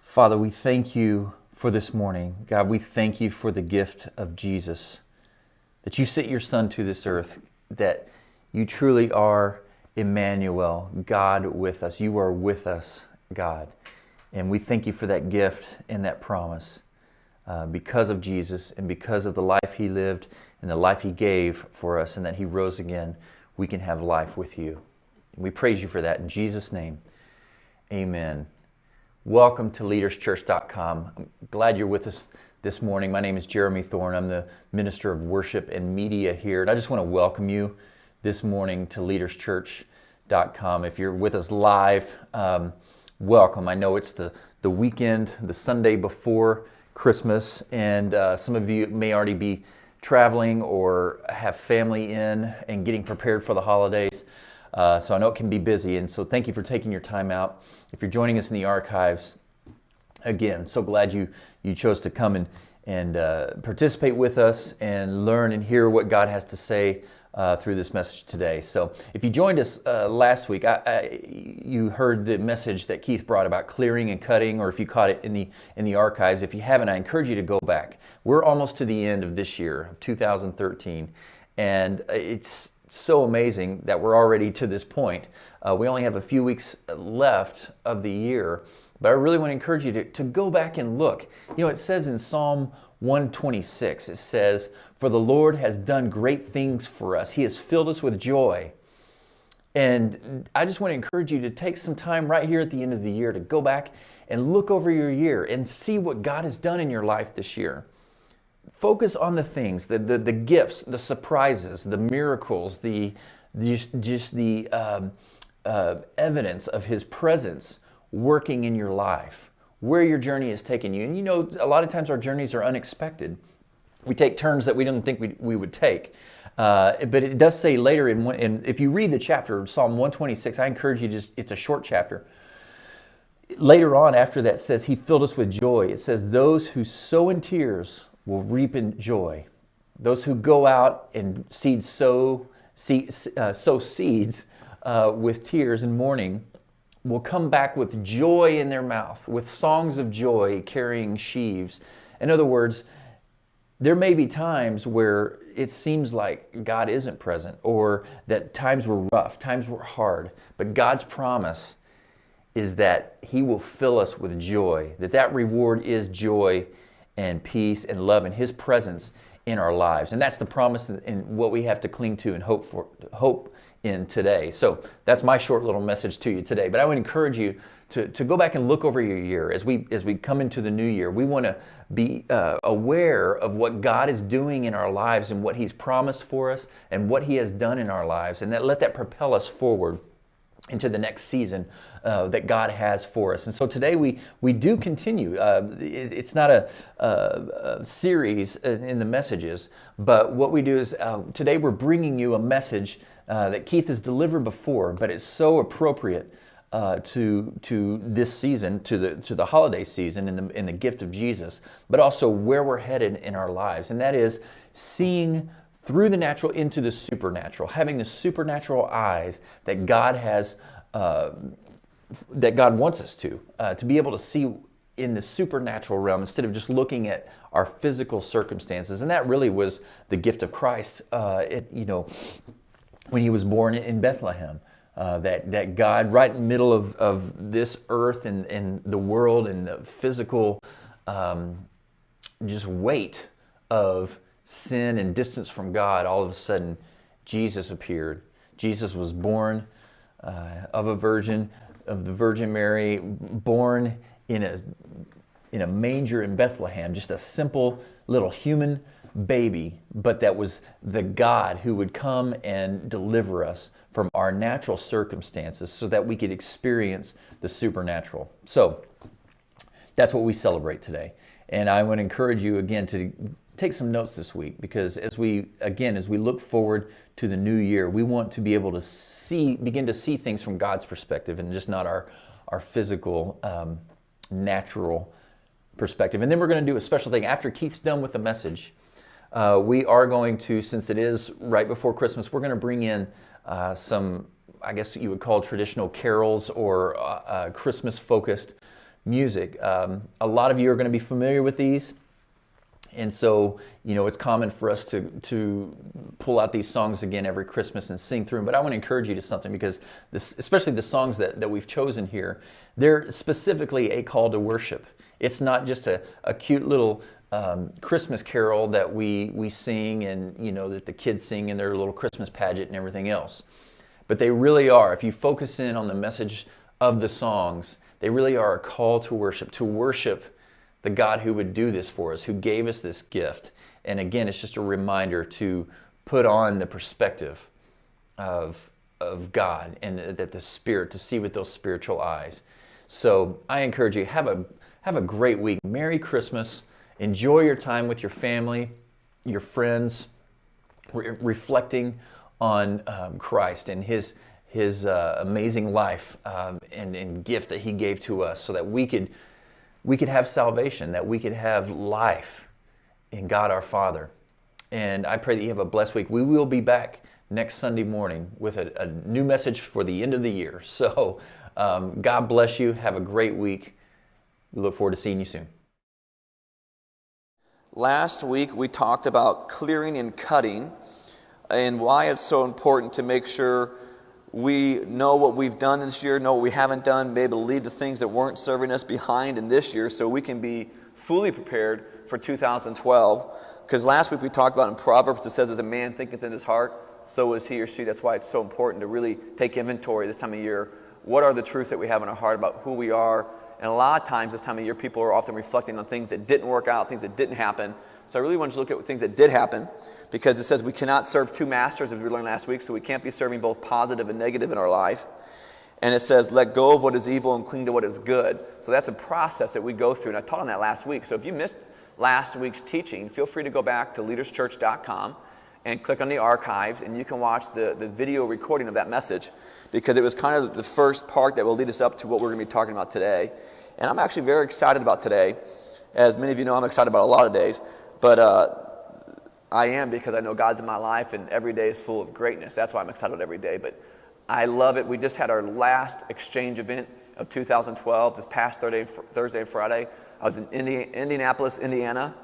Father, we thank you for this morning. God, we thank you for the gift of Jesus, that you sent your Son to this earth, that you truly are Emmanuel, God with us. You are with us, God. And we thank you for that gift and that promise because of Jesus and because of the life he lived and the life he gave for us and that he rose again, we can have life with you. And we praise you for that in Jesus' name. Amen. Welcome to leaderschurch.com. I'm glad you're with us this morning. My name is Jeremy Thorne. I'm the Minister of Worship and Media here. And I just want to welcome you this morning to leaderschurch.com. If you're with us live, welcome. I know it's the weekend, the Sunday before Christmas, and some of you may already be traveling or have family in and getting prepared for the holidays. So I know it can be busy, and so thank you for taking your time out. If you're joining us in the archives, again, so glad you chose to come and participate with us and learn and hear what God has to say through this message today. So if you joined us last week, you heard the message that Keith brought about clearing and cutting, or if you caught it in the archives. If you haven't, I encourage you to go back. We're almost to the end of this year, of 2013, and it's so amazing that we're already to this point. We only have a few weeks left of the year, but I really want to encourage you to go back and look. You know, it says in Psalm 126, it says, "For the Lord has done great things for us. He has filled us with joy." And I just want to encourage you to take some time right here at the end of the year to go back and look over your year and see what God has done in your life this year. Focus on the things, the gifts, the surprises, the miracles, the evidence of His presence working in your life, where your journey has taken you. And you know, a lot of times our journeys are unexpected. We take turns that we didn't think we would take. But it does say later, and if you read the chapter, Psalm 126, I encourage you it's a short chapter. Later on, after that says, He filled us with joy. It says, those who sow in tears will reap in joy. Those who go out and sow seeds with tears and mourning will come back with joy in their mouth, with songs of joy carrying sheaves. In other words, there may be times where it seems like God isn't present, or that times were rough, times were hard, but God's promise is that He will fill us with joy, that reward is joy and peace and love and His presence in our lives. And that's the promise and what we have to cling to and hope in today. So that's my short little message to you today. But I would encourage you to go back and look over your year. As we come into the new year, we want to be aware of what God is doing in our lives and what He's promised for us and what He has done in our lives, and let that propel us forward into the next season that God has for us. And so today we do continue. It's not a series in the messages, but what we do is today we're bringing you a message that Keith has delivered before, but it's so appropriate to this season, to the holiday season, in the gift of Jesus, but also where we're headed in our lives, and that is seeing through the natural into the supernatural, having the supernatural eyes that God has, that God wants us to be able to see in the supernatural realm instead of just looking at our physical circumstances. And that really was the gift of Christ. When He was born in Bethlehem, that God, right in the middle of this earth and the world and the physical just weight of sin and distance from God, all of a sudden Jesus appeared. Jesus was born of the Virgin Mary, born in a manger in Bethlehem, just a simple little human baby, but that was the God who would come and deliver us from our natural circumstances so that we could experience the supernatural. So that's what we celebrate today. And I want to encourage you again to take some notes this week, because as we look forward to the new year, we want to be able to begin to see things from God's perspective and just not our physical, natural perspective. And then we're going to do a special thing. After Keith's done with the message, we are going to, since it is right before Christmas, we're going to bring in some, I guess you would call traditional carols or Christmas-focused music. A lot of you are going to be familiar with these. And so, it's common for us to pull out these songs again every Christmas and sing through them. But I want to encourage you to something, because especially the songs that we've chosen here, they're specifically a call to worship. It's not just a cute little Christmas carol that we sing and, that the kids sing in their little Christmas pageant and everything else. But they really are, if you focus in on the message of the songs, they really are a call to worship the God who would do this for us, who gave us this gift. And again, it's just a reminder to put on the perspective of God and that the Spirit, to see with those spiritual eyes. So I encourage you, have a great week. Merry Christmas. Enjoy your time with your family, your friends, reflecting on Christ and His amazing life and gift that He gave to us, so that we could have salvation, that we could have life in God our Father. And I pray that you have a blessed week. We will be back next Sunday morning with a new message for the end of the year. So God bless you. Have a great week. We look forward to seeing you soon. Last week we talked about clearing and cutting, and why it's so important to make sure we know what we've done this year, know what we haven't done, be able to leave the things that weren't serving us behind in this year, so we can be fully prepared for 2012. Because last week we talked about in Proverbs, it says, as a man thinketh in his heart, so is he or she. That's why it's so important to really take inventory this time of year. What are the truths that we have in our heart about who we are? And a lot of times this time of year, people are often reflecting on things that didn't work out, things that didn't happen. So I really want you to look at things that did happen, because it says we cannot serve two masters, as we learned last week, so we can't be serving both positive and negative in our life. And it says, let go of what is evil and cling to what is good. So that's a process that we go through, and I taught on that last week. So if you missed last week's teaching, feel free to go back to leaderschurch.com and click on the archives, and you can watch the video recording of that message, because it was kind of the first part that will lead us up to what we're going to be talking about today. And I'm actually very excited about today. As many of you know, I'm excited about a lot of days, but I am, because I know God's in my life, and every day is full of greatness. That's why I'm excited every day. But I love it. We just had our last exchange event of 2012 this past Thursday and Friday. I was in Indianapolis, Indiana,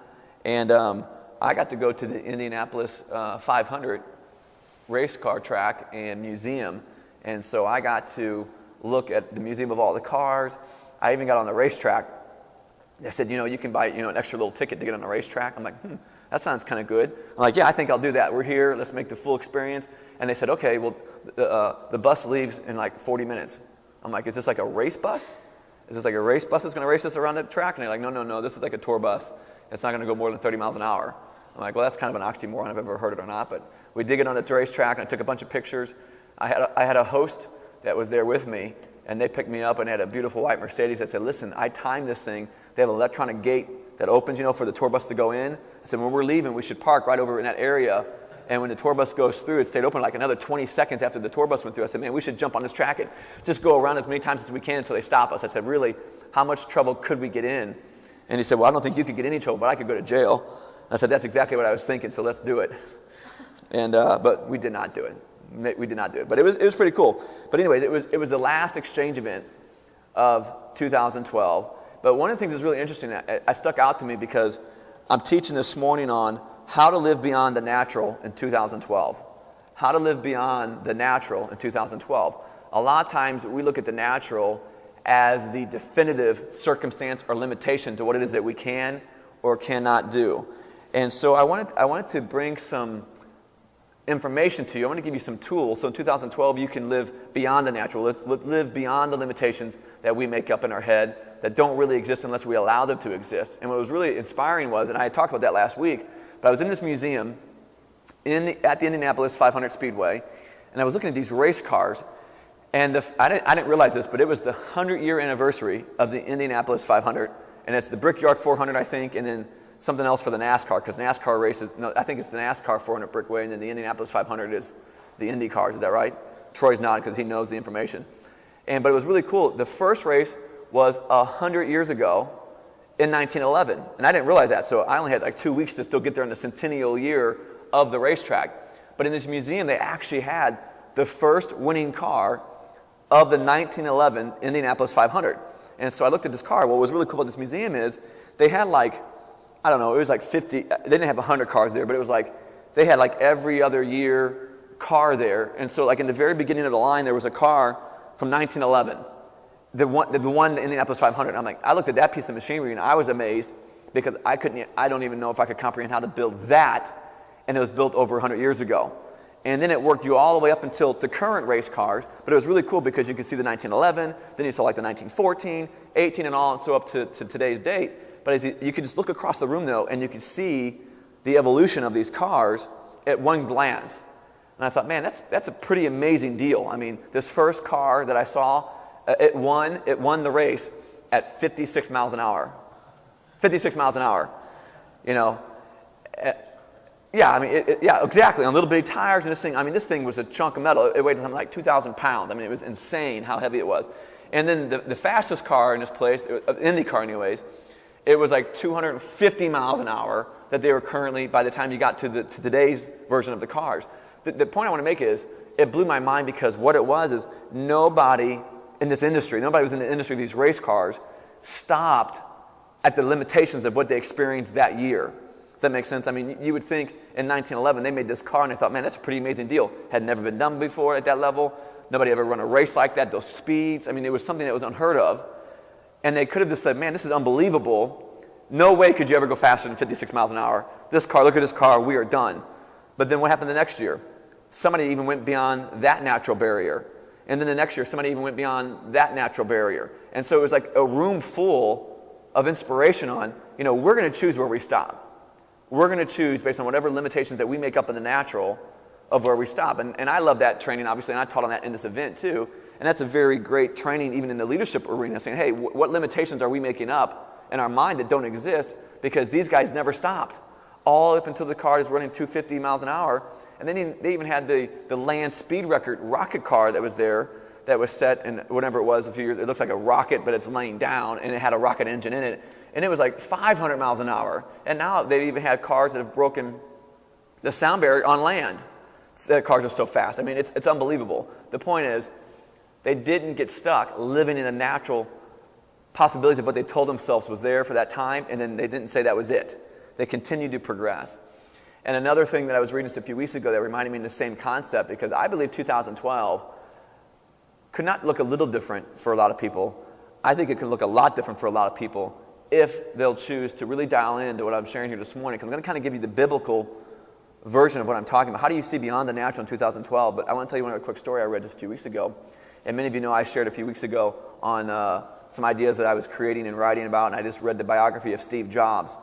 and I got to go to the Indianapolis 500 race car track and museum. And so I got to look at the museum of all the cars. I even got on the racetrack. They said, you can buy, an extra little ticket to get on the racetrack. I'm like, that sounds kind of good. I'm like, yeah, I think I'll do that. We're here. Let's make the full experience. And they said, okay, well, the bus leaves in like 40 minutes. I'm like, is this like a race bus? Is this like a race bus that's going to race us around the track? And they're like, no, this is like a tour bus. It's not going to go more than 30 miles an hour. I'm like, well, that's kind of an oxymoron. I've ever heard it or not. But we did get on the racetrack, and I took a bunch of pictures. I had a host that was there with me, and they picked me up and had a beautiful white Mercedes. I said, listen, I timed this thing. They have an electronic gate that opens, for the tour bus to go in. I said, when we're leaving, we should park right over in that area. And when the tour bus goes through, it stayed open like another 20 seconds after the tour bus went through. I said, man, we should jump on this track and just go around as many times as we can until they stop us. I said, really, how much trouble could we get in? And he said, well, I don't think you could get any trouble, but I could go to jail. And I said, that's exactly what I was thinking, so let's do it. And but we did not do it. We did not do it, but it was pretty cool. But anyways, it was the last exchange event of 2012. But one of the things that's really interesting that stuck out to me, because I'm teaching this morning on how to live beyond the natural in 2012. How to live beyond the natural in 2012. A lot of times we look at the natural as the definitive circumstance or limitation to what it is that we can or cannot do. And so I wanted to bring some information to you. I want to give you some tools so in 2012 you can live beyond the natural. Let's live beyond the limitations that we make up in our head that don't really exist unless we allow them to exist. And what was really inspiring was, and I had talked about that last week, but I was in this museum at the Indianapolis 500 Speedway, and I was looking at these race cars, and I didn't realize this, but it was the 100-year anniversary of the Indianapolis 500, and it's the Brickyard 400, I think, and then something else for the NASCAR, because NASCAR races, I think it's the NASCAR 400 Brickway, and then the Indianapolis 500 is the Indy cars. Is that right? Troy's nodding because he knows the information. But it was really cool. The first race was 100 years ago in 1911, and I didn't realize that, so I only had like 2 weeks to still get there in the centennial year of the racetrack. But in this museum, they actually had the first winning car of the 1911 Indianapolis 500. And so I looked at this car. What was really cool about this museum is they had like, I don't know, it was like 50, they didn't have 100 cars there, but it was like, they had like every other year car there. And so like in the very beginning of the line, there was a car from 1911, the one the Indianapolis 500. I'm like, I looked at that piece of machinery and I was amazed because I don't even know if I could comprehend how to build that. And it was built over 100 years ago. And then it worked you all the way up until the current race cars. But it was really cool because you could see the 1911, then you saw like the 1914, 18 and all, and so up to today's date. But as you could just look across the room though, and you could see the evolution of these cars at one glance. And I thought, man, that's a pretty amazing deal. I mean, this first car that I saw, it won the race at 56 miles an hour. 56 miles an hour, you know. Yeah, I mean, yeah, exactly. On little bitty tires and this thing. I mean, this thing was a chunk of metal. It weighed something like 2,000 pounds. I mean, it was insane how heavy it was. And then the fastest car in this place, Indy car anyways, it was like 250 miles an hour that they were currently, by the time you got to today's version of the cars. The point I want to make is, it blew my mind because what it was is nobody in this industry, nobody was in the industry of these race cars, stopped at the limitations of what they experienced that year. Does that make sense? I mean, you would think in 1911 they made this car and they thought, man, that's a pretty amazing deal. Had never been done before at that level. Nobody ever run a race like that, those speeds. I mean, it was something that was unheard of. And they could have just said, man, this is unbelievable. No way could you ever go faster than 56 miles an hour. This car, look at this car, we are done. But then what happened the next year? Somebody even went beyond that natural barrier. And then the next year, somebody even went beyond that natural barrier. And so it was like a room full of inspiration on, you know, we're going to choose where we stop. We're going to choose based on whatever limitations that we make up in the natural of where we stop. And I love that training, obviously, and I taught on that in this event too. And that's a very great training even in the leadership arena, saying, hey, what limitations are we making up in our mind that don't exist? Because these guys never stopped. All up until the car is running 250 miles an hour. And then they even had the land speed record rocket car that was there that was set in whatever it was a few years. It looks like a rocket, but it's laying down, and it had a rocket engine in it. And it was like 500 miles an hour. And now they've even had cars that have broken the sound barrier on land. The cars are so fast. I mean, it's unbelievable. The point is, they didn't get stuck living in the natural possibilities of what they told themselves was there for that time, and then they didn't say that was it. They continued to progress. And another thing that I was reading just a few weeks ago that reminded me of the same concept, because I believe 2012 could not look a little different for a lot of people. I think it could look a lot different for a lot of people if they'll choose to really dial into what I'm sharing here this morning. 'Cause I'm going to kind of give you the biblical version of what I'm talking about. How do you see beyond the natural in 2012? But I want to tell you one other quick story I read just a few weeks ago. And many of you know I shared a few weeks ago on some ideas that I was creating and writing about, and I just read the biography of Steve Jobs.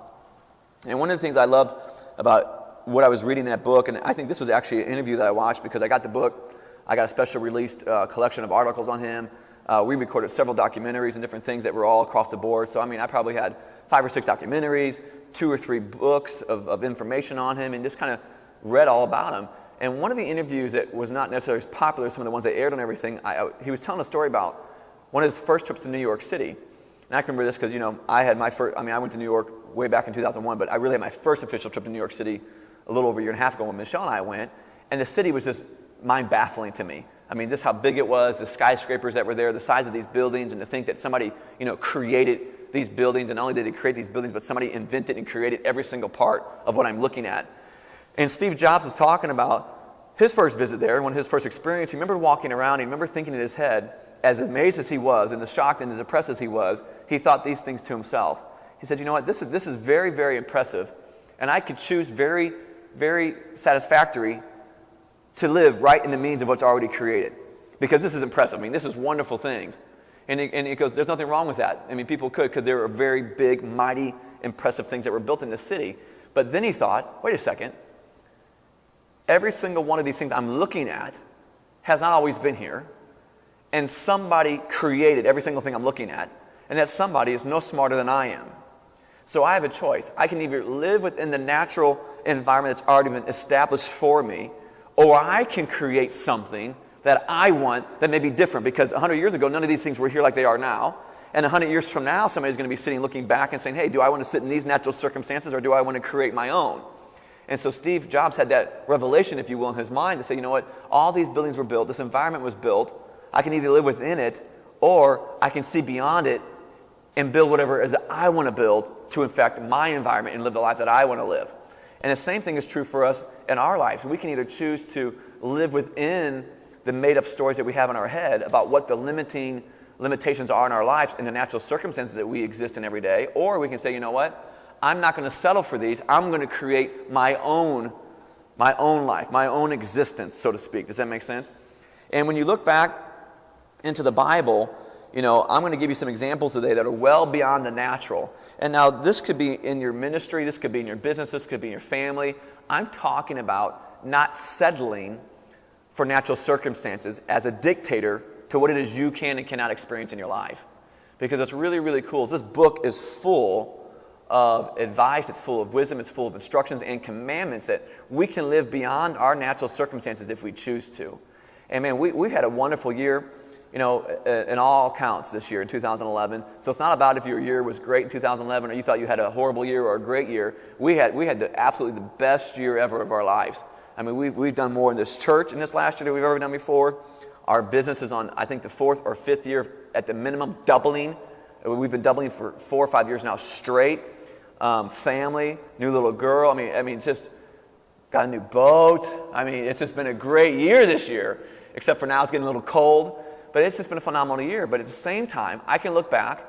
And one of the things I loved about what I was reading in that book, and I think this was actually an interview that I watched because I got the book, I got a special released collection of articles on him. We recorded several documentaries and different things that were all across the board. So, I mean, I probably had 5 or 6 documentaries, 2 or 3 books of information on him, and just kind of read all about him. And one of the interviews that was not necessarily as popular as some of the ones that aired on everything, he was telling a story about one of his first trips to New York City. And I can remember this because, you know, I went to New York way back in 2001, but I really had my first official trip to New York City a little over a year and a half ago when Michelle and I went. And the city was just mind-baffling to me. I mean, just how big it was, the skyscrapers that were there, the size of these buildings, and to think that somebody, you know, created these buildings, and not only did they create these buildings, but somebody invented and created every single part of what I'm looking at. And Steve Jobs was talking about his first visit there, one of his first experience. He remembered walking around, he remembered thinking in his head, as amazed as he was, and as shocked and as impressed as he was, he thought these things to himself. He said, you know what, this is very, very impressive, and I could choose very, very satisfactory to live right in the means of what's already created. Because this is impressive. I mean, this is wonderful things. And he goes, there's nothing wrong with that. I mean, people could, because there were very big, mighty, impressive things that were built in the city. But then he thought, wait a second. Every single one of these things I'm looking at has not always been here. And somebody created every single thing I'm looking at. And that somebody is no smarter than I am. So I have a choice. I can either live within the natural environment that's already been established for me, or I can create something that I want that may be different, because 100 years ago, none of these things were here like they are now. And 100 years from now, somebody's going to be sitting looking back and saying, hey, do I want to sit in these natural circumstances, or do I want to create my own? And so Steve Jobs had that revelation, if you will, in his mind to say, you know what, all these buildings were built, this environment was built I can either live within it, or I can see beyond it and build whatever it is that I want to build to affect my environment and live the life that I want to live. And the same thing is true for us in our lives. We can either choose to live within the made-up stories that we have in our head about what the limitations are in our lives and the natural circumstances that we exist in every day, or we can say, you know what? I'm not going to settle for these. I'm going to create my own life, my own existence, so to speak. Does that make sense? And when you look back into the Bible, I'm going to give you some examples today that are well beyond the natural. And now this could be in your ministry, this could be in your business, this could be in your family. I'm talking about not settling for natural circumstances as a dictator to what it is you can and cannot experience in your life. Because what's really, really cool is this book is full of advice, it's full of wisdom, it's full of instructions and commandments that we can live beyond our natural circumstances if we choose to. And man, we've had a wonderful year, in all counts this year in 2011. So it's not about if your year was great in 2011 or you thought you had a horrible year or a great year. We had absolutely the best year ever of our lives. I mean, we've done more in this church in this last year than we've ever done before. Our business is on, I think, the 4th or 5th year at the minimum doubling. We've been doubling for 4 or 5 years now straight. Family, new little girl. I mean, just got a new boat. I mean, it's just been a great year this year, except for now it's getting a little cold. But it's just been a phenomenal year. But at the same time, I can look back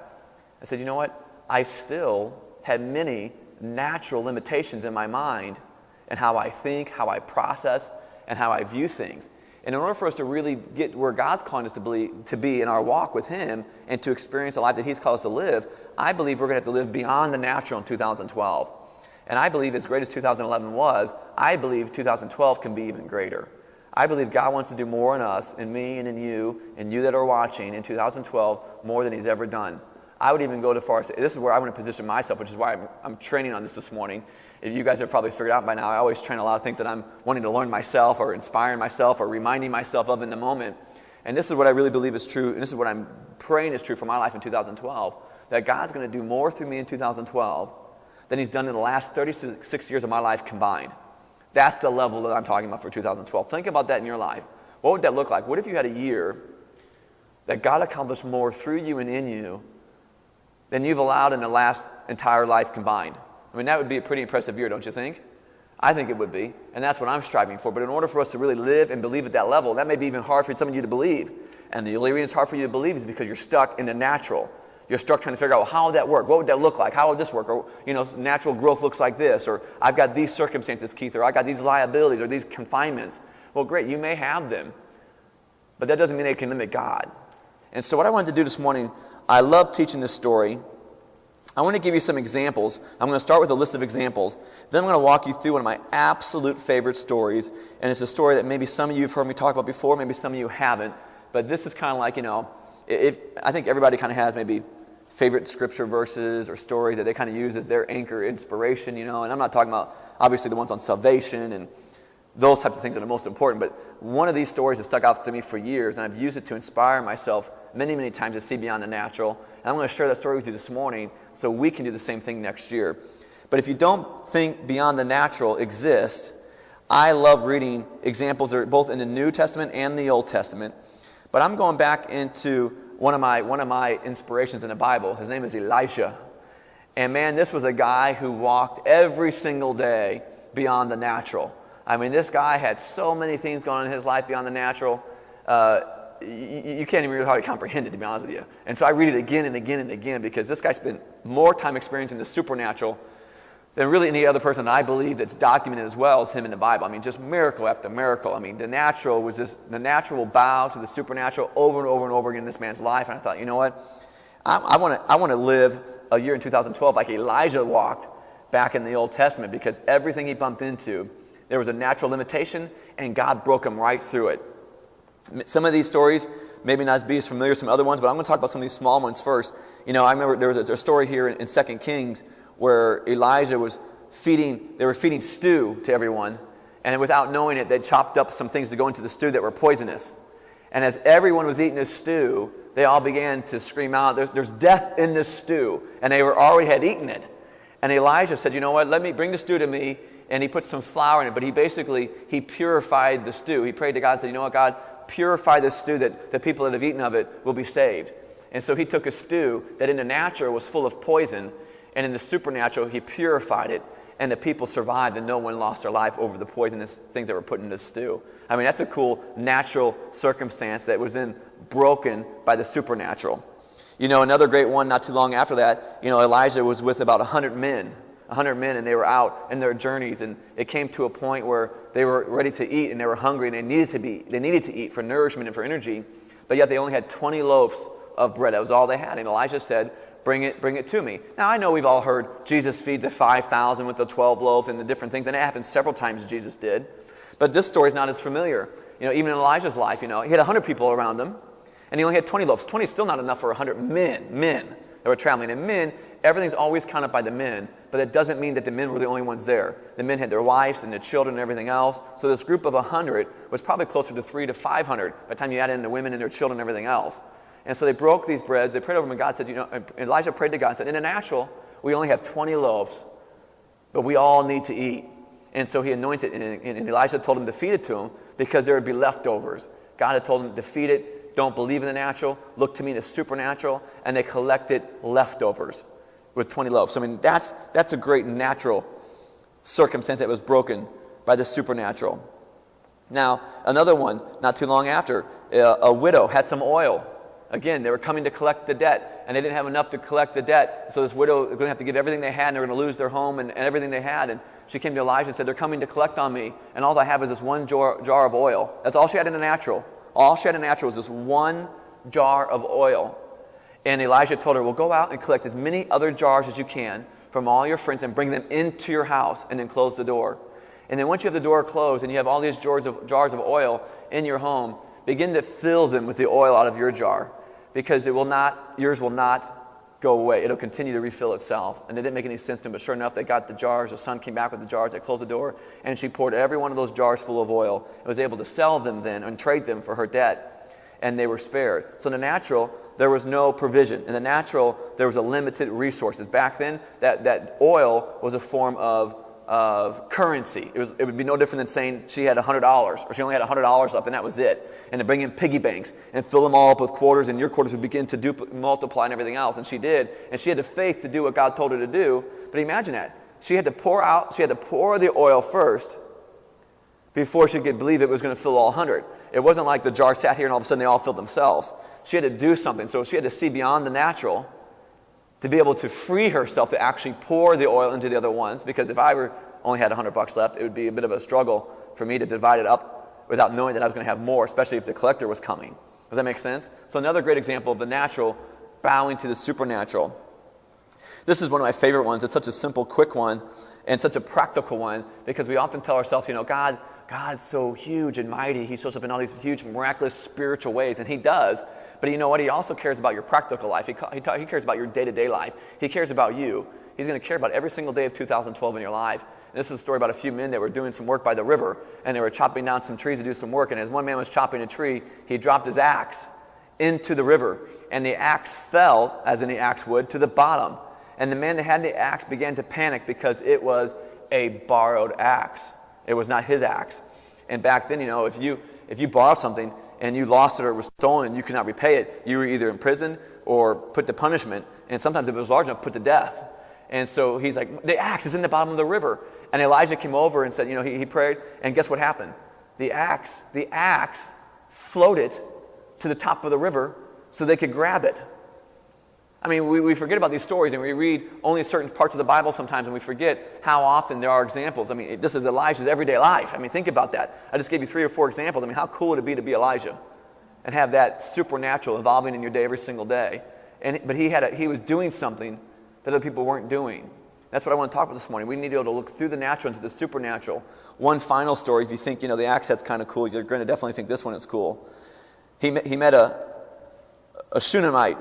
and say, you know what? I still had many natural limitations in my mind and how I think, how I process, and how I view things. And in order for us to really get where God's calling us to be in our walk with Him and to experience the life that He's called us to live, I believe we're going to have to live beyond the natural in 2012. And I believe as great as 2011 was, I believe 2012 can be even greater. I believe God wants to do more in us, in me and in you that are watching in 2012, more than He's ever done. I would even go to far as say, this is where I want to position myself, which is why I'm training on this morning. If you guys have probably figured out by now, I always train a lot of things that I'm wanting to learn myself or inspiring myself or reminding myself of in the moment. And this is what I really believe is true, and this is what I'm praying is true for my life in 2012, that God's going to do more through me in 2012 than He's done in the last 36 years of my life combined. That's the level that I'm talking about for 2012. Think about that in your life. What would that look like? What if you had a year that God accomplished more through you and in you than you've allowed in the last entire life combined? I mean, that would be a pretty impressive year, don't you think? I think it would be, and that's what I'm striving for. But in order for us to really live and believe at that level, that may be even hard for some of you to believe. And the only reason it's hard for you to believe is because you're stuck in the natural. You're stuck trying to figure out, well, how would that work? What would that look like? How would this work? Or, natural growth looks like this. Or, I've got these circumstances, Keith. Or, I've got these liabilities or these confinements. Well, great, you may have them. But that doesn't mean they can limit God. And so what I wanted to do this morning, I love teaching this story. I want to give you some examples. I'm going to start with a list of examples. Then I'm going to walk you through one of my absolute favorite stories. And it's a story that maybe some of you have heard me talk about before, maybe some of you haven't. But this is kind of like, I think everybody kind of has maybe favorite scripture verses or stories that they kind of use as their anchor inspiration, And I'm not talking about, obviously, the ones on salvation and those types of things that are most important. But one of these stories has stuck out to me for years, and I've used it to inspire myself many, many times to see beyond the natural. And I'm going to share that story with you this morning so we can do the same thing next year. But if you don't think beyond the natural exists, I love reading examples that are both in the New Testament and the Old Testament. But I'm going back into one of my inspirations in the Bible. His name is Elijah. And man, this was a guy who walked every single day beyond the natural. I mean, this guy had so many things going on in his life beyond the natural. You can't even really hardly comprehend it, to be honest with you. And so I read it again and again and again because this guy spent more time experiencing the supernatural than really any other person that I believe that's documented as well as him in the Bible. I mean, just miracle after miracle. I mean, the natural will bow to the supernatural over and over and over again in this man's life. And I thought, you know what? I want to live a year in 2012 like Elijah walked back in the Old Testament because everything he bumped into, there was a natural limitation, and God broke him right through it. Some of these stories maybe not be as familiar as some other ones, but I'm going to talk about some of these small ones first. I remember there was a story here in 2 Kings where Elijah they were feeding stew to everyone, and without knowing it, they chopped up some things to go into the stew that were poisonous. And as everyone was eating this stew, they all began to scream out, there's death in this stew, and they already had eaten it. And Elijah said, you know what, bring the stew to me. And he put some flour in it, but he purified the stew. He prayed to God and said, you know what, God, purify this stew that the people that have eaten of it will be saved. And so he took a stew that in the natural was full of poison, and in the supernatural he purified it, and the people survived and no one lost their life over the poisonous things that were put in the stew. I mean, that's a cool natural circumstance that was then broken by the supernatural. You know, another great one not too long after that, you know, Elijah was with about 100 men, and they were out in their journeys, and it came to a point where they were ready to eat and they were hungry and they needed to eat for nourishment and for energy, but yet they only had 20 loaves of bread. That was all they had. And Elijah said, bring it to me. Now, I know we've all heard Jesus feed the 5,000 with the 12 loaves and the different things, and it happened several times Jesus did. But this story is not as familiar. You know, even in Elijah's life, you know, he had 100 people around him, and he only had 20 loaves. 20 is still not enough for 100 men that were traveling. And men, everything's always counted by the men, but it doesn't mean that the men were the only ones there. The men had their wives and their children and everything else. So this group of 100 was probably closer to 300 to 500 by the time you add in the women and their children and everything else. And so they broke these breads, they prayed over them, and God said, you know, Elijah prayed to God and said, in the natural, we only have 20 loaves, but we all need to eat. And so he anointed, and Elijah told him to feed it to him because there would be leftovers. God had told him to feed it, don't believe in the natural, look to me in the supernatural, and they collected leftovers with 20 loaves. So I mean, that's a great natural circumstance that was broken by the supernatural. Now, another one, not too long after, a widow had some oil. Again, they were coming to collect the debt, and they didn't have enough to collect the debt. So this widow was going to have to give everything they had, and they were going to lose their home and everything they had. And she came to Elijah and said, they're coming to collect on me, and all I have is this one jar of oil. That's all she had in the natural. All she had in the natural was this one jar of oil. And Elijah told her, well, go out and collect as many other jars as you can from all your friends and bring them into your house, and then close the door. And then once you have the door closed and you have all these jars of oil in your home, begin to fill them with the oil out of your jar, because yours will not go away. It'll continue to refill itself. And it didn't make any sense to him, but sure enough, they got the jars. The son came back with the jars. They closed the door, and she poured every one of those jars full of oil and was able to sell them then and trade them for her debt, and they were spared. So in the natural, there was no provision. In the natural, there was a limited resources. Back then, that oil was a form of currency. It would be no different than saying she had $100 or she only had $100 left, and that was it. And to bring in piggy banks and fill them all up with quarters, and your quarters would begin to multiply and everything else. And she did, and she had the faith to do what God told her to do. But imagine that. She had to pour the oil first before she could believe it was going to fill all 100. It wasn't like the jar sat here and all of a sudden they all filled themselves. She had to do something. So she had to see beyond the natural to be able to free herself to actually pour the oil into the other ones, because if I only had $100 left, it would be a bit of a struggle for me to divide it up without knowing that I was going to have more, especially if the collector was coming. Does that make sense? So another great example of the natural bowing to the supernatural. This is one of my favorite ones. It's such a simple, quick one, and such a practical one, because we often tell ourselves, you know, God's so huge and mighty. He shows up in all these huge, miraculous, spiritual ways, and He does. But you know what? He also cares about your practical life. He cares about your day-to-day life. He cares about you. He's going to care about every single day of 2012 in your life. And this is a story about a few men that were doing some work by the river, and they were chopping down some trees to do some work. And as one man was chopping a tree, he dropped his axe into the river, and the axe fell, as any axe would, to the bottom. And the man that had the axe began to panic because it was a borrowed axe. It was not his axe. And back then, you know, if you borrowed something and you lost it or it was stolen and you could not repay it, you were either imprisoned or put to punishment. And sometimes if it was large enough, put to death. And so he's like, the axe is in the bottom of the river. And Elijah came over and said, you know, he prayed, and guess what happened? The axe floated to the top of the river so they could grab it. I mean, we forget about these stories, and we read only certain parts of the Bible sometimes, and we forget how often there are examples. I mean, this is Elijah's everyday life. I mean, think about that. I just gave you 3 or 4 examples. I mean, how cool would it be Elijah and have that supernatural evolving in your day every single day? But he was doing something that other people weren't doing. That's what I want to talk about this morning. We need to be able to look through the natural into the supernatural. One final story, if you think, you know, the axe head's kind of cool, you're going to definitely think this one is cool. He met a Shunammite,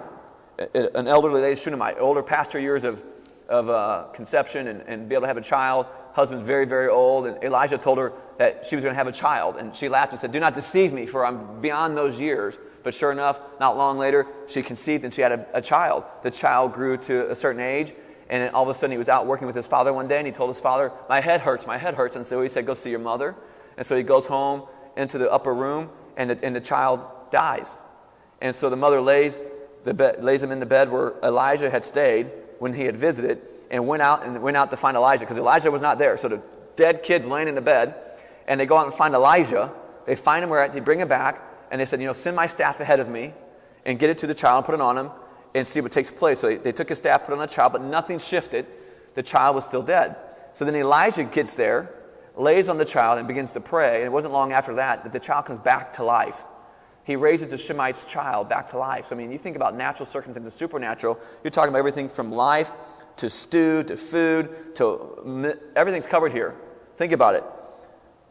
an elderly lady Shunammite, older past her years of conception and be able to have a child. Husband's very, very old, and Elijah told her that she was going to have a child, and she laughed and said, "Do not deceive me, for I'm beyond those years." But sure enough, not long later, she conceived and she had a child. The child grew to a certain age, and then all of a sudden he was out working with his father one day, and he told his father, my head hurts, and so he said, "Go see your mother." And so he goes home into the upper room, and the child dies. And so the mother lays him in the bed where Elijah had stayed when he had visited, and went out to find Elijah, because Elijah was not there. So the dead kid's laying in the bed, and they go out and find Elijah. They find him where they bring him back, and they said, send my staff ahead of me and get it to the child and put it on him and see what takes place. So they took his staff, put it on the child, but nothing shifted. The child was still dead. So then Elijah gets there, lays on the child, and begins to pray. And it wasn't long after that the child comes back to life. He raises the Shemite's child back to life. So, you think about natural circumstances, supernatural. You're talking about everything from life to stew to food to everything's covered here. Think about it.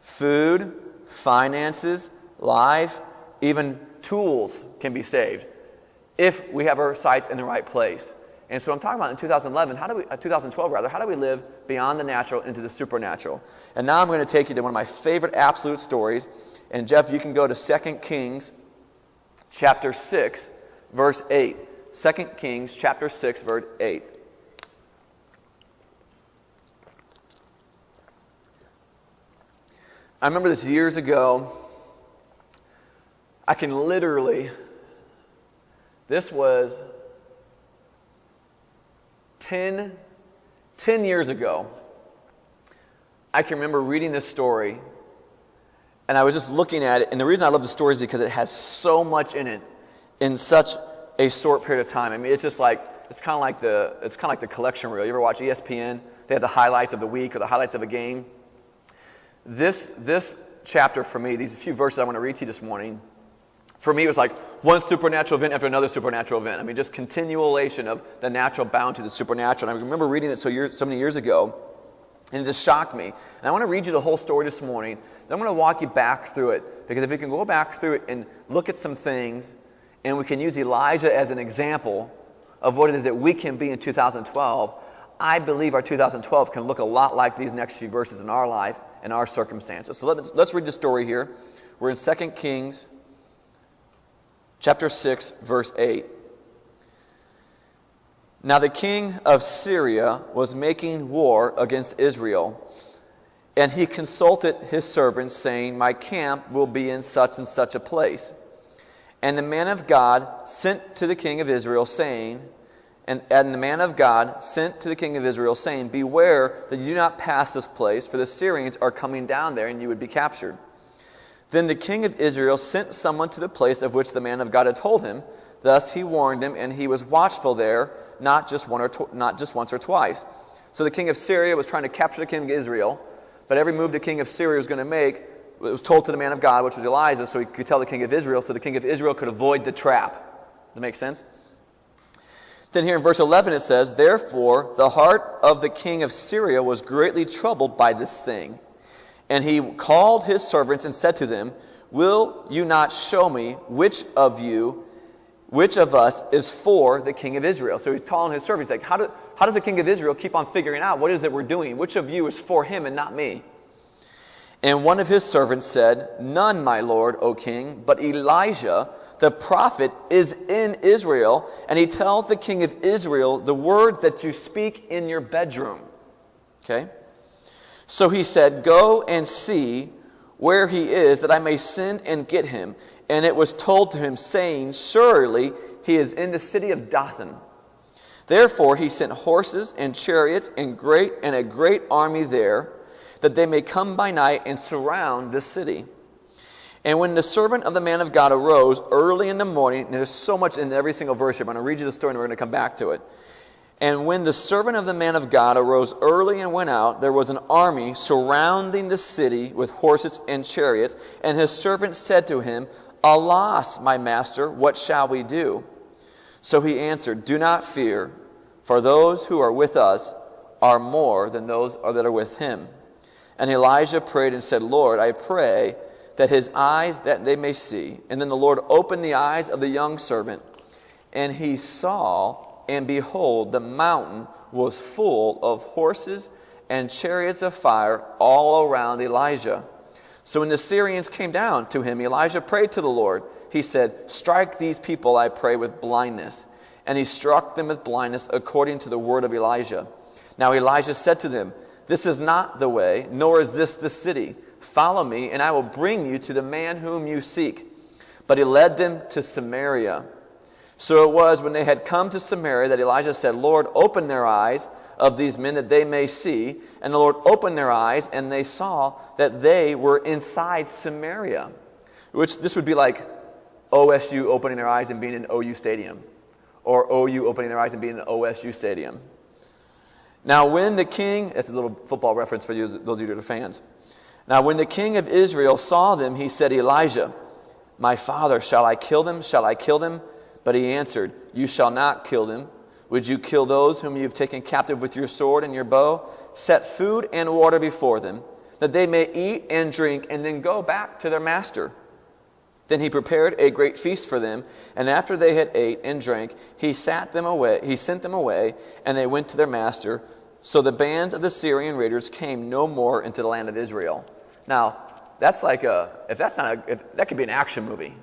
Food, finances, life, even tools can be saved if we have our sights in the right place. And so I'm talking about in 2012 rather, how do we live beyond the natural into the supernatural? And now I'm going to take you to one of my favorite absolute stories. And Jeff, you can go to 2 Kings chapter 6, verse 8. 2 Kings chapter 6, verse 8. I remember this years ago. This was 10 years ago. I can remember reading this story, and I was just looking at it, and the reason I love the story is because it has so much in it in such a short period of time. It's just like, it's kind of like the collection reel. You ever watch ESPN? They have the highlights of the week or the highlights of a game. This chapter for me, these few verses I want to read to you this morning, for me it was like one supernatural event after another supernatural event. Just continuation of the natural bound to the supernatural. And I remember reading it so many years ago, and it just shocked me. And I want to read you the whole story this morning. Then I'm going to walk you back through it, because if we can go back through it and look at some things, and we can use Elijah as an example of what it is that we can be in 2012, I believe our 2012 can look a lot like these next few verses in our life and our circumstances. So let's read the story here. We're in 2 Kings chapter 6, verse 8. Now the king of Syria was making war against Israel, and he consulted his servants, saying, my camp will be in such and such a place. And the man of God sent to the king of Israel, saying, beware that you do not pass this place, for the Syrians are coming down there, and you would be captured. Then the king of Israel sent someone to the place of which the man of God had told him. Thus he warned him, and he was watchful there, not just once or twice. So the king of Syria was trying to capture the king of Israel, but every move the king of Syria was going to make, it was told to the man of God, which was Elijah, so he could tell the king of Israel, so the king of Israel could avoid the trap. Does that make sense? Then here in verse 11 it says, therefore the heart of the king of Syria was greatly troubled by this thing. And he called his servants and said to them, will you not show me which of us is for the king of Israel? So he's telling his servants, like, how does the king of Israel keep on figuring out what it is that we're doing? Which of you is for him and not me? And one of his servants said, none, my lord, O king, but Elijah, the prophet, is in Israel, and he tells the king of Israel the words that you speak in your bedroom. Okay? So he said, go and see where he is, that I may send and get him. And it was told to him, saying, surely he is in the city of Dothan. Therefore he sent horses and chariots and a great army there, that they may come by night and surround the city. And when the servant of the man of God arose early in the morning, and there's so much in every single verse here, I'm going to read you the story and we're going to come back to it. And when the servant of the man of God arose early and went out, there was an army surrounding the city with horses and chariots. And his servant said to him, alas, my master, what shall we do? So he answered, do not fear, for those who are with us are more than those that are with him. And Elijah prayed and said, Lord, I pray that his eyes, that they may see. And then the Lord opened the eyes of the young servant, and he saw, and behold, the mountain was full of horses and chariots of fire all around Elijah. So when the Syrians came down to him, Elijah prayed to the Lord. He said, strike these people, I pray, with blindness. And he struck them with blindness according to the word of Elijah. Now Elijah said to them, this is not the way, nor is this the city. Follow me, and I will bring you to the man whom you seek. but he led them to Samaria. So it was when they had come to Samaria that Elijah said, Lord, open their eyes of these men that they may see. And the Lord opened their eyes, and they saw that they were inside Samaria. Which this would be like OSU opening their eyes and being in OU Stadium. Or OU opening their eyes and being in OSU Stadium. Now when the king, that's a little football reference for you, those of you that are fans. Now when the king of Israel saw them, he said, Elijah, my father, shall I kill them? Shall I kill them? But he answered, you shall not kill them. Would you kill those whom you have taken captive with your sword and your bow? Set food and water before them, that they may eat and drink, and then go back to their master. Then he prepared a great feast for them, and after they had ate and drank, he sent them away, and they went to their master. So the bands of the Syrian raiders came no more into the land of Israel. Now, that's like if that could be an action movie.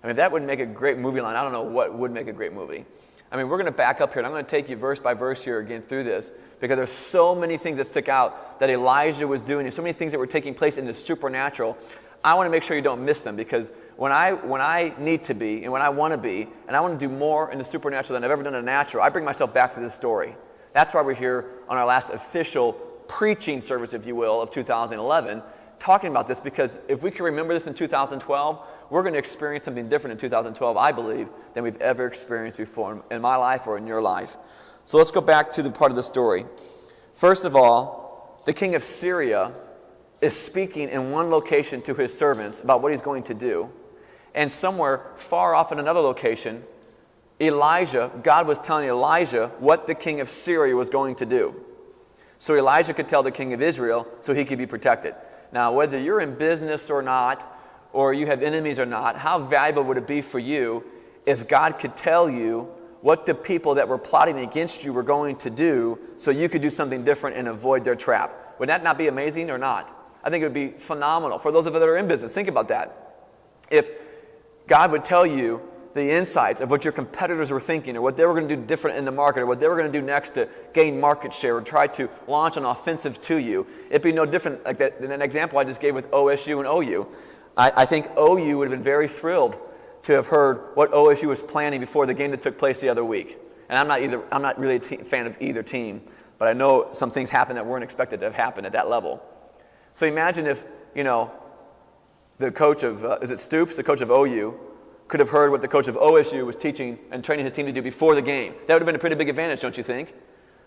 I mean, that would make a great movie line. I don't know what would make a great movie. I mean, we're going to back up here, and I'm going to take you verse by verse here again through this, because there's so many things that stick out that Elijah was doing. There's so many things that were taking place in the supernatural. I want to make sure you don't miss them, because when I need to be, and when I want to be, and I want to do more in the supernatural than I've ever done in the natural, I bring myself back to this story. That's why we're here on our last official preaching service, if you will, of 2011, talking about this, because if we can remember this in 2012, we're going to experience something different in 2012, I believe, than we've ever experienced before in my life or in your life. So let's go back to the part of the story. First of all, the king of Syria is speaking in one location to his servants about what he's going to do. And somewhere far off in another location, God was telling Elijah what the king of Syria was going to do. So Elijah could tell the king of Israel so he could be protected. Now, whether you're in business or not, or you have enemies or not, how valuable would it be for you if God could tell you what the people that were plotting against you were going to do so you could do something different and avoid their trap? Would that not be amazing or not? I think it would be phenomenal. For those of us that are in business, think about that. If God would tell you the insights of what your competitors were thinking, or what they were going to do different in the market, or what they were going to do next to gain market share, or try to launch an offensive to you, it'd be no different like that than an example I just gave with OSU and OU. I think OU would have been very thrilled to have heard what OSU was planning before the game that took place the other week. And I'm not really a fan of either team, but I know some things happened that weren't expected to have happened at that level. So imagine if, the coach of, is it Stoops, the coach of OU, could have heard what the coach of OSU was teaching and training his team to do before the game. That would have been a pretty big advantage, don't you think?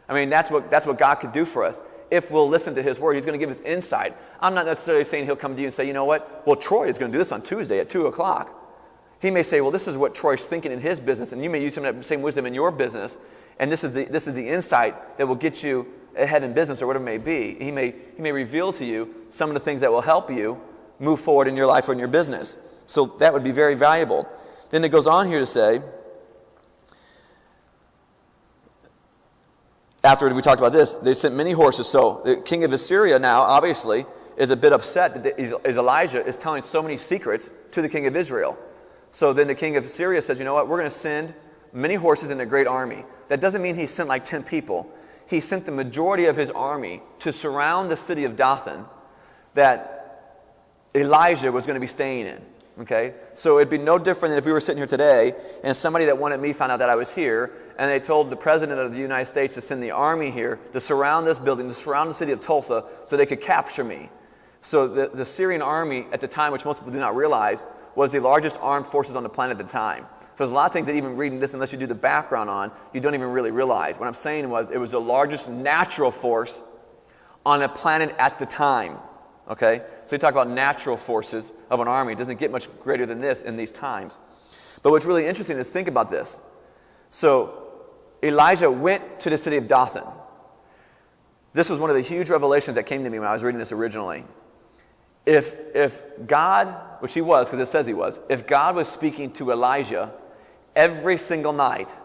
I mean, that's what God could do for us. If we'll listen to his word, he's going to give us insight. I'm not necessarily saying he'll come to you and say, you know what? Well, Troy is going to do this on Tuesday at 2 o'clock. He may say, well, this is what Troy's thinking in his business, and you may use some of that same wisdom in your business, and this is the insight that will get you ahead in business or whatever it may be. He may reveal to you some of the things that will help you move forward in your life or in your business. So that would be very valuable. Then it goes on here to say, after we talked about this, they sent many horses. So the king of Assyria now, obviously, is a bit upset that Elijah is telling so many secrets to the king of Israel. So then the king of Assyria says, you know what, we're going to send many horses and a great army. That doesn't mean he sent like 10 people. He sent the majority of his army to surround the city of Dothan that Elijah was going to be staying in. Okay? So it'd be no different than if we were sitting here today and somebody that wanted me found out that I was here, and they told the president of the United States to send the army here to surround this building, to surround the city of Tulsa so they could capture me. So the Syrian army at the time, which most people do not realize, was the largest armed forces on the planet at the time. So there's a lot of things that even reading this, unless you do the background on, you don't even really realize. What I'm saying was it was the largest natural force on the planet at the time. Okay? So you talk about natural forces of an army. It doesn't get much greater than this in these times. But what's really interesting is think about this. So Elijah went to the city of Dothan. This was one of the huge revelations that came to me when I was reading this originally. If God, which he was, because it says he was, if God was speaking to Elijah every single night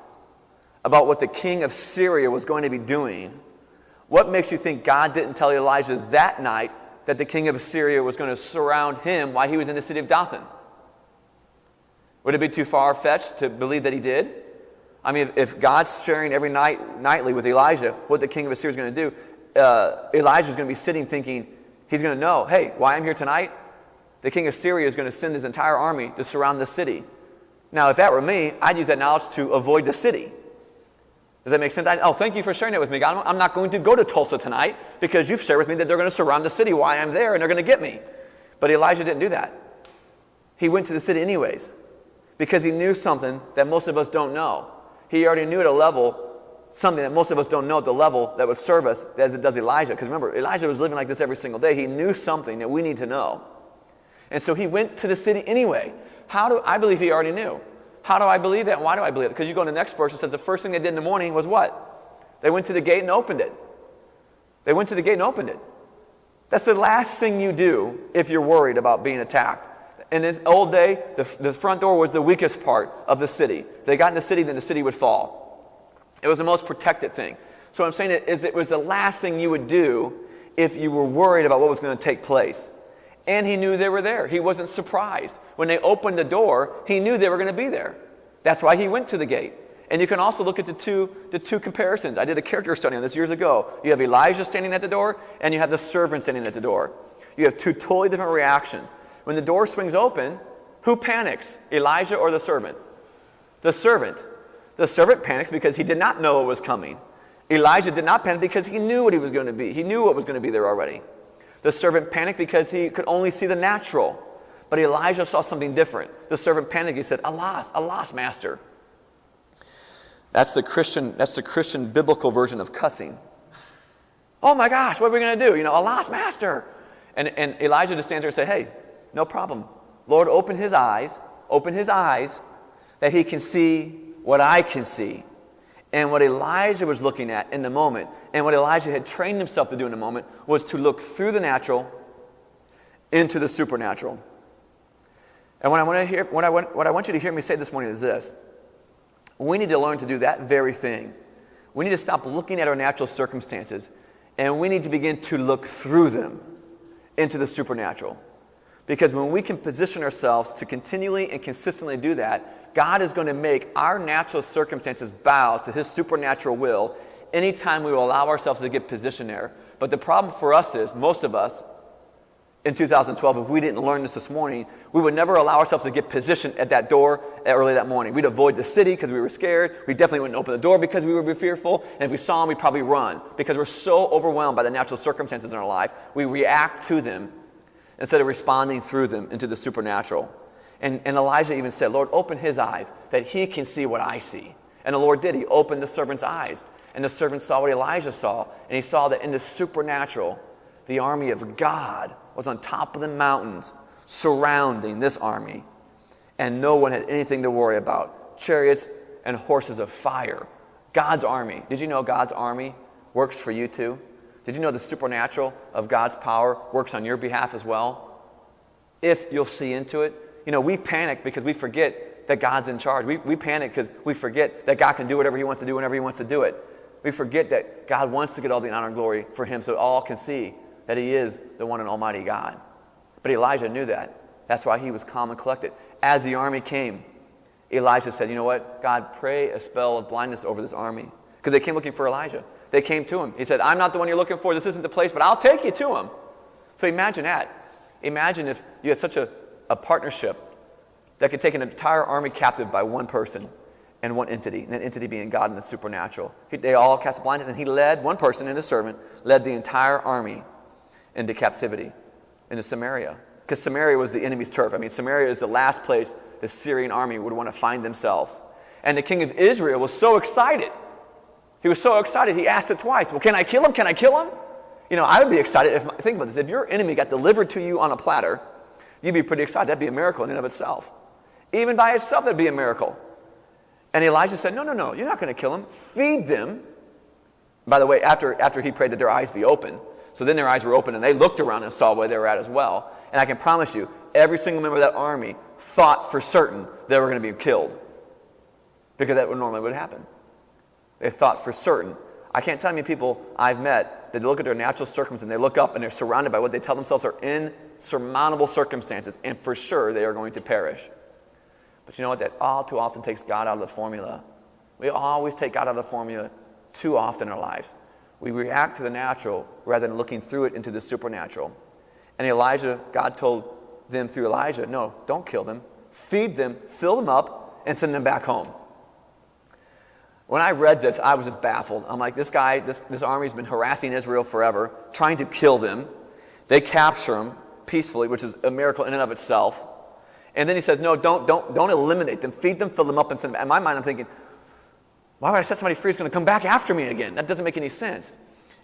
about what the king of Syria was going to be doing, what makes you think God didn't tell Elijah that night that the king of Assyria was going to surround him while he was in the city of Dothan? Would it be too far-fetched to believe that he did? I mean, if God's sharing every nightly with Elijah what the king of Assyria is going to do, Elijah's going to be sitting thinking, he's going to know, hey, why I'm here tonight? the king of Syria is going to send his entire army to surround the city. Now, if that were me, I'd use that knowledge to avoid the city. Does that make sense? Thank you for sharing that with me, God. I'm not going to go to Tulsa tonight because you've shared with me that they're going to surround the city while I'm there and they're going to get me. But Elijah didn't do that. He went to the city anyways because he knew something that most of us don't know. He already knew at a level something that most of us don't know at the level that would serve us as it does Elijah. Because remember, Elijah was living like this every single day. He knew something that we need to know. And so he went to the city anyway. I believe he already knew. How do I believe that? Why do I believe it? Because you go to the next verse, it says the first thing they did in the morning was what? They went to the gate and opened it. They went to the gate and opened it. That's the last thing you do if you're worried about being attacked. In this old day, the front door was the weakest part of the city. If they got in the city, then the city would fall. It was the most protected thing. So what I'm saying is it was the last thing you would do if you were worried about what was going to take place. And he knew they were there. He wasn't surprised. When they opened the door, he knew they were going to be there. That's why he went to the gate. And you can also look at the two comparisons. I did a character study on this years ago. You have Elijah standing at the door, and you have the servant standing at the door. You have two totally different reactions. When the door swings open, who panics, Elijah or the servant? The servant. The servant panics because he did not know what was coming. Elijah did not panic because he knew what he was going to be. He knew what was going to be there already. The servant panicked because he could only see the natural. But Elijah saw something different. The servant panicked. He said, Alas, alas, master. That's the Christian biblical version of cussing. Oh my gosh, what are we going to do? Alas, master. And Elijah just stands there and says, hey, no problem. Lord, open his eyes, that he can see what I can see. And what Elijah was looking at in the moment, and what Elijah had trained himself to do in the moment, was to look through the natural into the supernatural. And what I want you to hear me say this morning is this. We need to learn to do that very thing. We need to stop looking at our natural circumstances, and we need to begin to look through them into the supernatural. Because when we can position ourselves to continually and consistently do that, God is going to make our natural circumstances bow to his supernatural will anytime we will allow ourselves to get positioned there. But the problem for us is, most of us, in 2012, if we didn't learn this morning, we would never allow ourselves to get positioned at that door early that morning. We'd avoid the city because we were scared. We definitely wouldn't open the door because we would be fearful. And if we saw them, we'd probably run because we're so overwhelmed by the natural circumstances in our life. We react to them instead of responding through them into the supernatural. And Elijah even said, Lord, open his eyes that he can see what I see. And the Lord did. He opened the servant's eyes. And the servant saw what Elijah saw. And he saw that in the supernatural, the army of God was on top of the mountains surrounding this army. And no one had anything to worry about. Chariots and horses of fire. God's army. Did you know God's army works for you too? Did you know the supernatural of God's power works on your behalf as well? If you'll see into it. We panic because we forget that God's in charge. We panic because we forget that God can do whatever he wants to do whenever he wants to do it. We forget that God wants to get all the honor and glory for him so all can see that he is the one and almighty God. But Elijah knew that. That's why he was calm and collected. As the army came, Elijah said, you know what? God, pray a spell of blindness over this army. Because they came looking for Elijah. They came to him. He said, I'm not the one you're looking for. This isn't the place, but I'll take you to him. So imagine that. Imagine if you had such a partnership that could take an entire army captive by one person and one entity, and that entity being God and the supernatural. They all cast blindness, and he led, one person and a servant, led the entire army into captivity, into Samaria. Because Samaria was the enemy's turf. Samaria is the last place the Syrian army would want to find themselves. And the king of Israel was so excited. He was so excited, he asked it twice. Well, can I kill him? Can I kill him? I would be excited. Think about this. If your enemy got delivered to you on a platter, you'd be pretty excited. That'd be a miracle in and of itself. Even by itself, that'd be a miracle. And Elijah said, no, you're not going to kill him. Feed them. By the way, after he prayed that their eyes be open. So then their eyes were open and they looked around and saw where they were at as well. And I can promise you, every single member of that army thought for certain they were going to be killed. Because that normally would happen. They thought for certain. I can't tell you how many people I've met that look at their natural circumstances and they look up and they're surrounded by what they tell themselves are insurmountable circumstances, and for sure they are going to perish. But you know what? That all too often takes God out of the formula. We always take God out of the formula too often in our lives. We react to the natural rather than looking through it into the supernatural. And Elijah, God told them through Elijah. No, don't kill them. Feed them, fill them up, and send them back home. When I read this, I was just baffled. I'm like, this army's been harassing Israel forever, trying to kill them. They capture them peacefully, which is a miracle in and of itself. And then he says, no, don't eliminate them. Feed them, fill them up, and send them. In my mind, I'm thinking, why would I set somebody free who's going to come back after me again? That doesn't make any sense.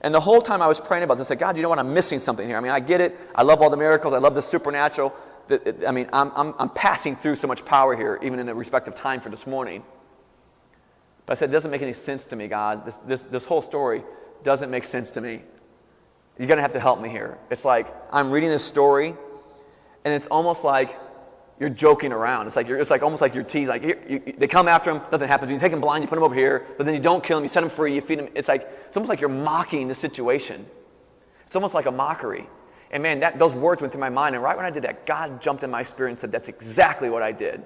And the whole time I was praying about this, I said, God, you know what? I'm missing something here. I mean, I get it. I love all the miracles. I love the supernatural. I'm passing through so much power here, even in the respective time for this morning. But I said, it doesn't make any sense to me, God. This whole story doesn't make sense to me. You're going to have to help me here. It's like I'm reading this story, and it's almost like you're joking around. It's like almost like you're teasing. Like they come after him, nothing happens. You take him blind, you put him over here, but then you don't kill him. You set him free, you feed him. It's almost like you're mocking the situation. It's almost like a mockery. And man, those words went through my mind. And right when I did that, God jumped in my spirit and said, "That's exactly what I did.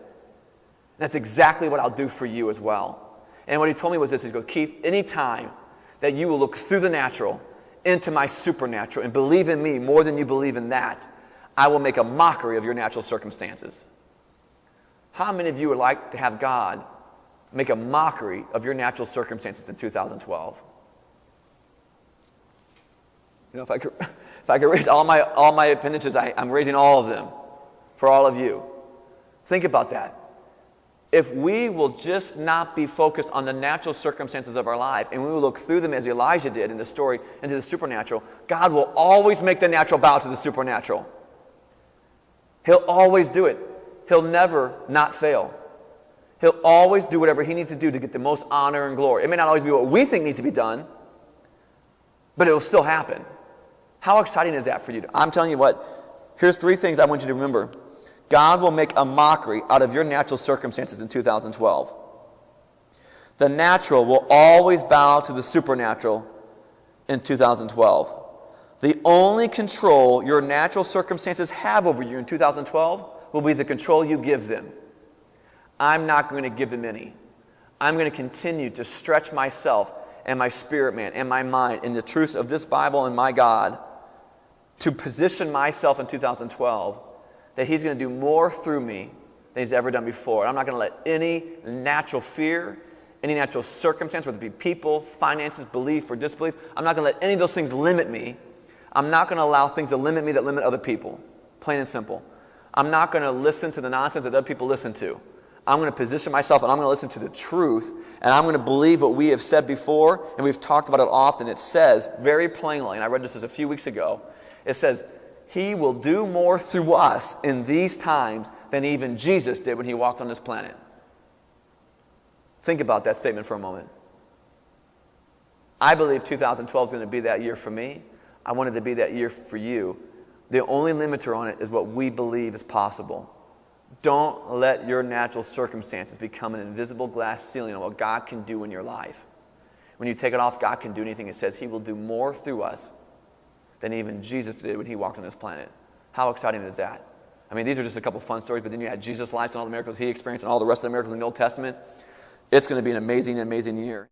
That's exactly what I'll do for you as well." And what he told me was this: he goes, "Keith, any time that you will look through the natural into my supernatural and believe in me more than you believe in that, I will make a mockery of your natural circumstances." How many of you would like to have God make a mockery of your natural circumstances in 2012? You know, if I could raise all my appendages, I'm raising all of them for all of you. Think about that. If we will just not be focused on the natural circumstances of our life, and we will look through them as Elijah did in the story into the supernatural, God will always make the natural bow to the supernatural. He'll always do it. He'll never not fail. He'll always do whatever he needs to do to get the most honor and glory. It may not always be what we think needs to be done, but it will still happen. How exciting is that for you? I'm telling you what, here's 3 things I want you to remember. God will make a mockery out of your natural circumstances in 2012. The natural will always bow to the supernatural in 2012. The only control your natural circumstances have over you in 2012 will be the control you give them. I'm not going to give them any. I'm going to continue to stretch myself and my spirit man and my mind in the truths of this Bible and my God to position myself in 2012 that he's going to do more through me than he's ever done before. I'm not going to let any natural fear, any natural circumstance, whether it be people, finances, belief, or disbelief, I'm not going to let any of those things limit me. I'm not going to allow things to limit me that limit other people. Plain and simple. I'm not going to listen to the nonsense that other people listen to. I'm going to position myself and I'm going to listen to the truth, and I'm going to believe what we have said before, and we've talked about it often. It says very plainly, and I read this a few weeks ago, it says, he will do more through us in these times than even Jesus did when he walked on this planet. Think about that statement for a moment. I believe 2012 is going to be that year for me. I want it to be that year for you. The only limiter on it is what we believe is possible. Don't let your natural circumstances become an invisible glass ceiling on what God can do in your life. When you take it off, God can do anything. It says he will do more through us than even Jesus did when he walked on this planet. How exciting is that? I mean, these are just a couple fun stories, but then you add Jesus' life and all the miracles he experienced and all the rest of the miracles in the Old Testament. It's going to be an amazing, amazing year.